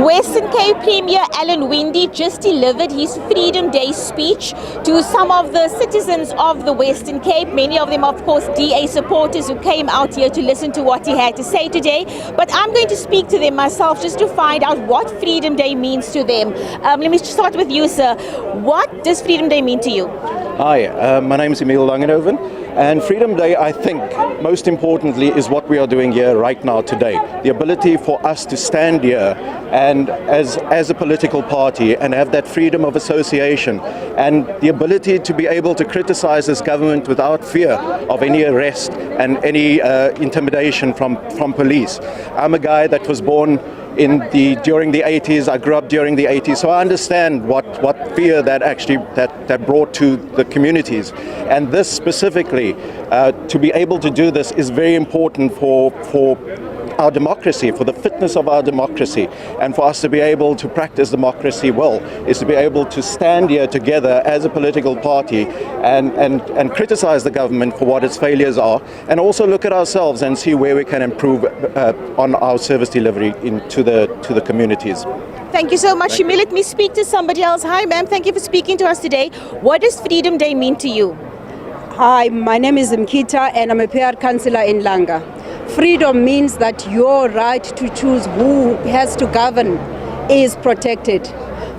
Western Cape Premier Alan Winde just delivered his Freedom Day speech to some of the citizens of the Western Cape. Many of them, of course, DA supporters who came out here to listen to what he had to say today. But I'm going to speak to them myself just to find out what Freedom Day means to them. Let me start with you, sir. What does Freedom Day mean to you? Hi, my name is Emil Langenhoven, and Freedom Day, I think, most importantly, is what we are doing here right now today. The ability for us to stand here and as a political party and have that freedom of association and the ability to be able to criticize this government without fear of any arrest and any intimidation from police. I'm a guy that was born during the 80s. I grew up during the 80s, so I understand what fear that brought to the communities. And this specifically, to be able to do this is very important for our democracy, for the fitness of our democracy, and for us to be able to practice democracy well, is to be able to stand here together as a political party and criticize the government for what its failures are, and also look at ourselves and see where we can improve on our service delivery to the communities. Thank you so much, Shimi. Let me speak to somebody else. Hi, ma'am. Thank you for speaking to us today. What does Freedom Day mean to you? Hi, my name is Mkita and I'm a PR councillor in Langa. Freedom means that your right to choose who has to govern is protected.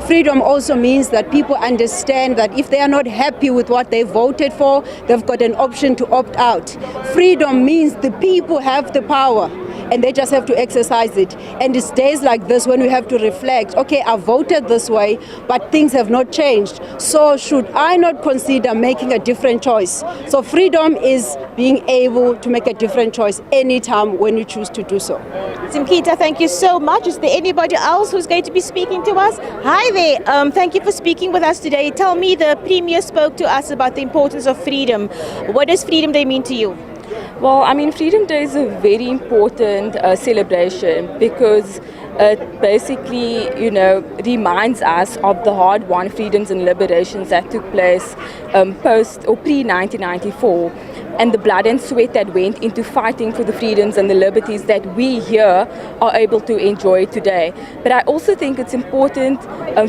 Freedom also means that people understand that if they are not happy with what they voted for, they've got an option to opt out. Freedom means the people have the power and they just have to exercise it. And it's days like this when we have to reflect, okay, I voted this way, but things have not changed. So should I not consider making a different choice? So freedom is being able to make a different choice anytime when you choose to do so. Simkita, thank you so much. Is there anybody else who's going to be speaking to us? Hi there. Thank you for speaking with us today. Tell me, the Premier spoke to us about the importance of freedom. What does Freedom Day mean to you? Well, I mean, Freedom Day is a very important celebration because it basically, reminds us of the hard-won freedoms and liberations that took place post or pre-1994, and the blood and sweat that went into fighting for the freedoms and the liberties that we here are able to enjoy today. But I also think it's important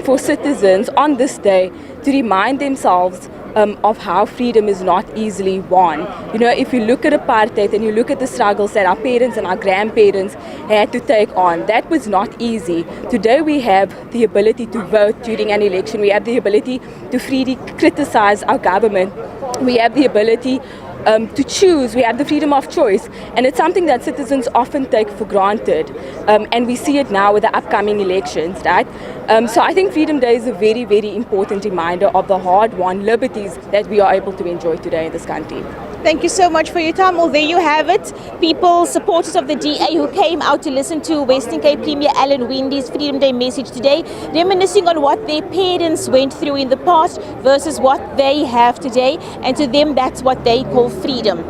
for citizens on this day to remind themselves of how freedom is not easily won. If you look at apartheid and you look at the struggles that our parents and our grandparents had to take on, that was not easy. Today we have the ability to vote during an election. We have the ability to freely criticize our government. We have the ability to choose. We have the freedom of choice, and it's something that citizens often take for granted, and we see it now with the upcoming elections, right? So I think Freedom Day is a very, very important reminder of the hard-won liberties that we are able to enjoy today in this country. Thank you so much for your time. Well, there you have it. People, supporters of the DA who came out to listen to Western Cape Premier Alan Winde's Freedom Day message today, reminiscing on what their parents went through in the past versus what they have today. And to them, that's what they call freedom.